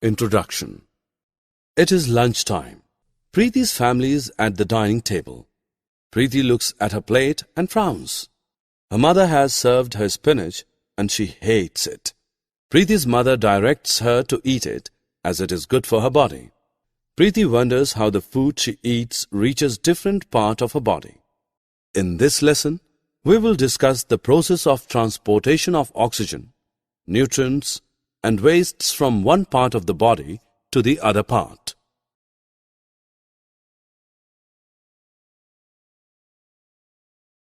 Introduction. It is lunchtime. Preeti's family is at the dining table. Preeti looks at her plate and frowns. Her mother has served her spinach and she hates it. Preeti's mother directs her to eat it as it is good for her body. Preeti wonders how the food she eats reaches different part of her body. In this lesson, we will discuss the process of transportation of oxygen, nutrients, and wastes from one part of the body to the other part.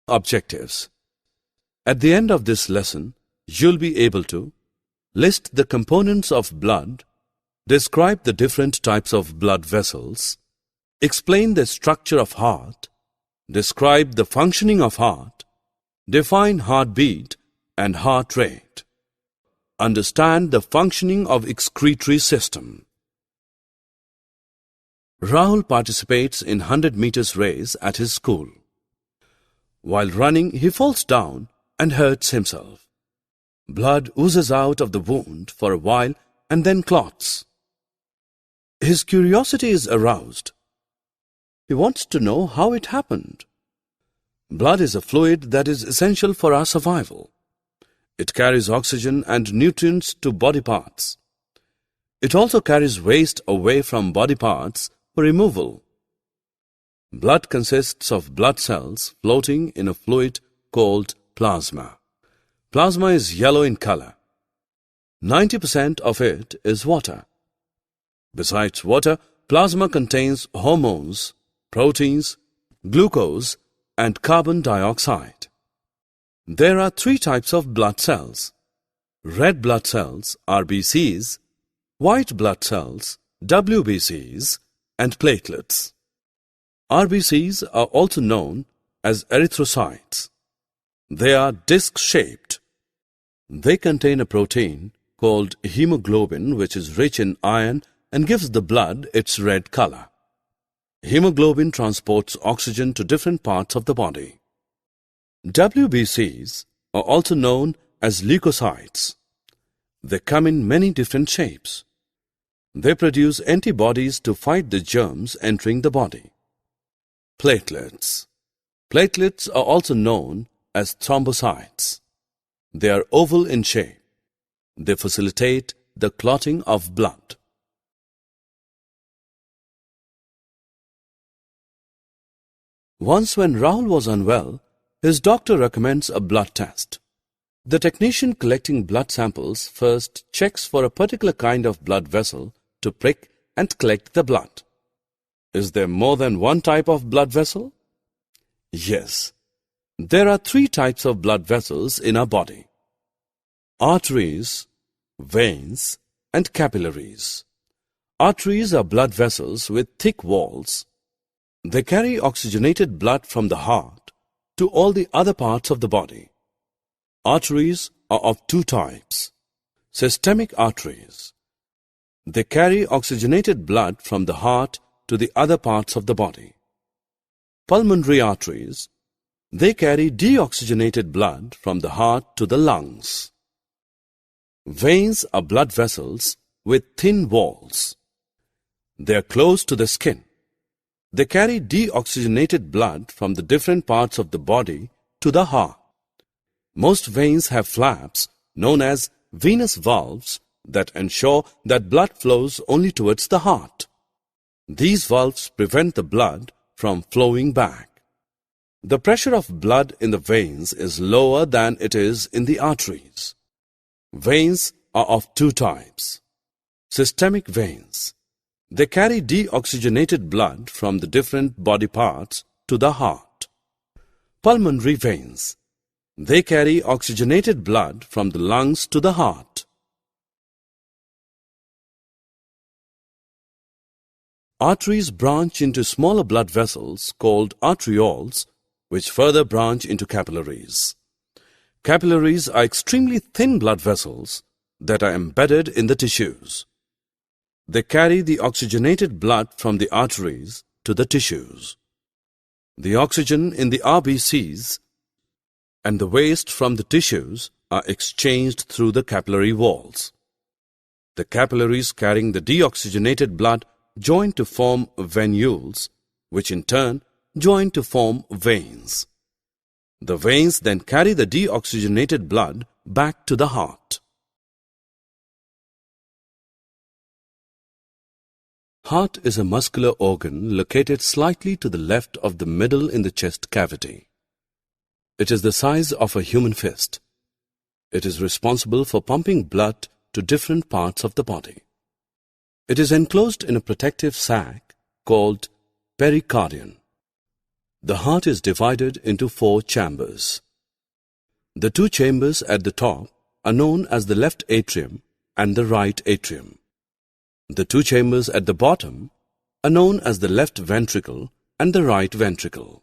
Objectives. At the end of this lesson, you'll be able to list the components of blood, describe the different types of blood vessels, explain the structure of heart, describe the functioning of heart, define heartbeat and heart rate. Understand the functioning of excretory system. Rahul participates in 100 meters race at his school. While running, he falls down and hurts himself. Blood oozes out of the wound for a while and then clots. His curiosity is aroused. He wants to know how it happened. Blood is a fluid that is essential for our survival. It carries oxygen and nutrients to body parts. It also carries waste away from body parts for removal. Blood consists of blood cells floating in a fluid called plasma. Plasma is yellow in color. 90% of it is water. Besides water, plasma contains hormones, proteins, glucose, and carbon dioxide. There are three types of blood cells: red blood cells, RBCs, white blood cells, WBCs, and platelets. RBCs are also known as erythrocytes. They are disc-shaped. They contain a protein called hemoglobin, which is rich in iron and gives the blood its red color. Hemoglobin transports oxygen to different parts of the body. WBCs are also known as leukocytes. They come in many different shapes. They produce antibodies to fight the germs entering the body. Platelets. Platelets are also known as thrombocytes. They are oval in shape. They facilitate the clotting of blood. Once when Rahul was unwell, his doctor recommends a blood test. The technician collecting blood samples first checks for a particular kind of blood vessel to prick and collect the blood. Is there more than one type of blood vessel? Yes. There are three types of blood vessels in our body: arteries, veins, and capillaries. Arteries are blood vessels with thick walls. They carry oxygenated blood from the heart to all the other parts of the body. Arteries are of two types: systemic arteries. They carry oxygenated blood from the heart to the other parts of the body. Pulmonary arteries. They carry deoxygenated blood from the heart to the lungs. Veins are blood vessels with thin walls. They are close to the skin. They carry deoxygenated blood from the different parts of the body to the heart. Most veins have flaps known as venous valves that ensure that blood flows only towards the heart. These valves prevent the blood from flowing back. The pressure of blood in the veins is lower than it is in the arteries. Veins are of two types: systemic veins. They carry deoxygenated blood from the different body parts to the heart. Pulmonary veins. They carry oxygenated blood from the lungs to the heart. Arteries branch into smaller blood vessels called arterioles, which further branch into capillaries. Capillaries are extremely thin blood vessels that are embedded in the tissues. They carry the oxygenated blood from the arteries to the tissues. The oxygen in the RBCs and the waste from the tissues are exchanged through the capillary walls. The capillaries carrying the deoxygenated blood join to form venules, which in turn join to form veins. The veins then carry the deoxygenated blood back to the heart. Heart is a muscular organ located slightly to the left of the middle in the chest cavity. It is the size of a human fist. It is responsible for pumping blood to different parts of the body. It is enclosed in a protective sac called pericardium. The heart is divided into 4 chambers. The 2 chambers at the top are known as the left atrium and the right atrium. The 2 chambers at the bottom are known as the left ventricle and the right ventricle.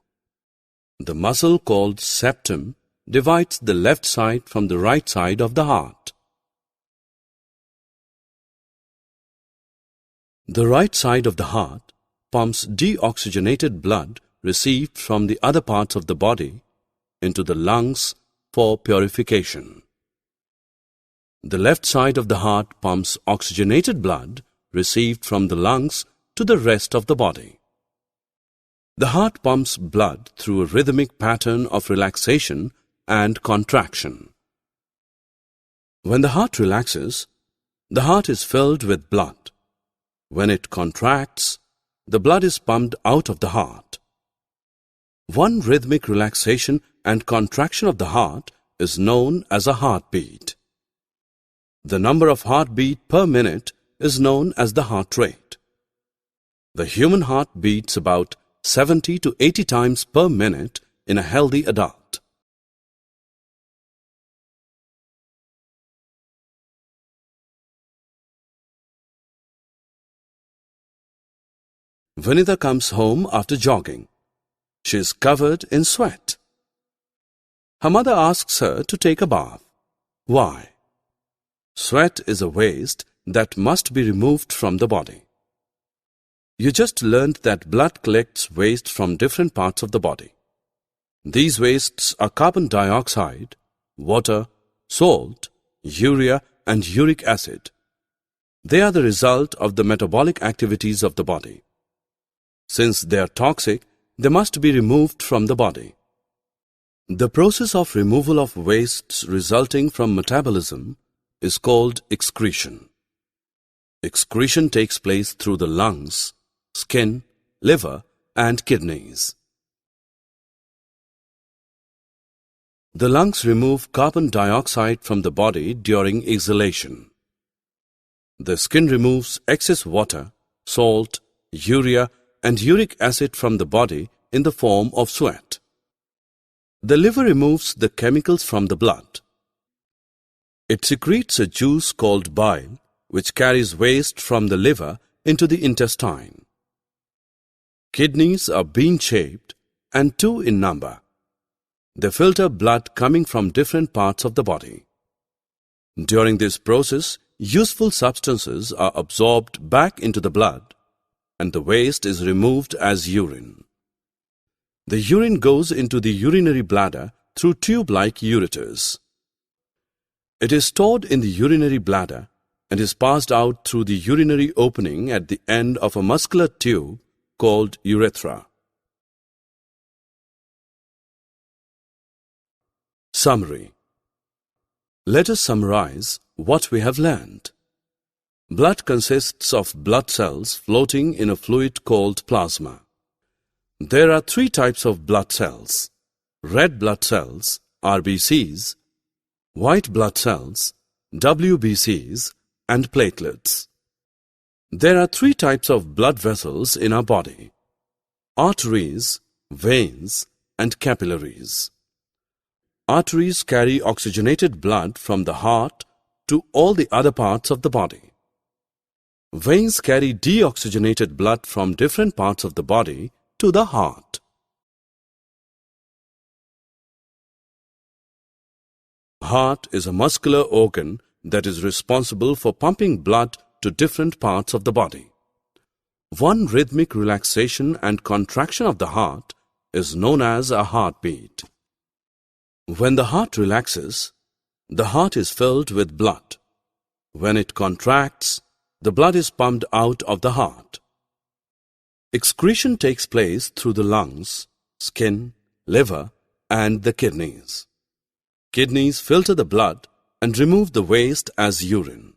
The muscle called septum divides the left side from the right side of the heart. The right side of the heart pumps deoxygenated blood received from the other parts of the body into the lungs for purification. The left side of the heart pumps oxygenated blood received from the lungs to the rest of the body. The heart pumps blood through a rhythmic pattern of relaxation and contraction. When the heart relaxes, the heart is filled with blood. When it contracts, the blood is pumped out of the heart. One rhythmic relaxation and contraction of the heart is known as a heartbeat. The number of heartbeat per minute is known as the heart rate. The human heart beats about 70 to 80 times per minute in a healthy adult. Vinitha comes home after jogging. She is covered in sweat. Her mother asks her to take a bath. Why? Sweat is a waste that must be removed from the body. You just learned that blood collects waste from different parts of the body. These wastes are carbon dioxide, water, salt, urea, and uric acid. They are the result of the metabolic activities of the body. Since they are toxic, they must be removed from the body. The process of removal of wastes resulting from metabolism is called excretion. Excretion takes place through the lungs, skin, liver, and kidneys. The lungs remove carbon dioxide from the body during exhalation. The skin removes excess water, salt, urea, and uric acid from the body in the form of sweat. The liver removes the chemicals from the blood. It secretes a juice called bile, which carries waste from the liver into the intestine. Kidneys are bean-shaped and 2 in number. They filter blood coming from different parts of the body. During this process, useful substances are absorbed back into the blood, and the waste is removed as urine. The urine goes into the urinary bladder through tube-like ureters. It is stored in the urinary bladder and is passed out through the urinary opening at the end of a muscular tube called urethra. Summary. Let us summarize what we have learned. Blood consists of blood cells floating in a fluid called plasma. There are 3 types of blood cells: red blood cells, RBCs, white blood cells, WBCs, and platelets. There are 3 types of blood vessels in our body: arteries, veins, and capillaries. Arteries carry oxygenated blood from the heart to all the other parts of the body. Veins carry deoxygenated blood from different parts of the body to the heart. Heart is a muscular organ that is responsible for pumping blood to different parts of the body. One rhythmic relaxation and contraction of the heart is known as a heartbeat. When the heart relaxes, the heart is filled with blood. When it contracts, the blood is pumped out of the heart. Excretion takes place through the lungs, skin, liver, and the kidneys. Kidneys filter the blood and remove the waste as urine.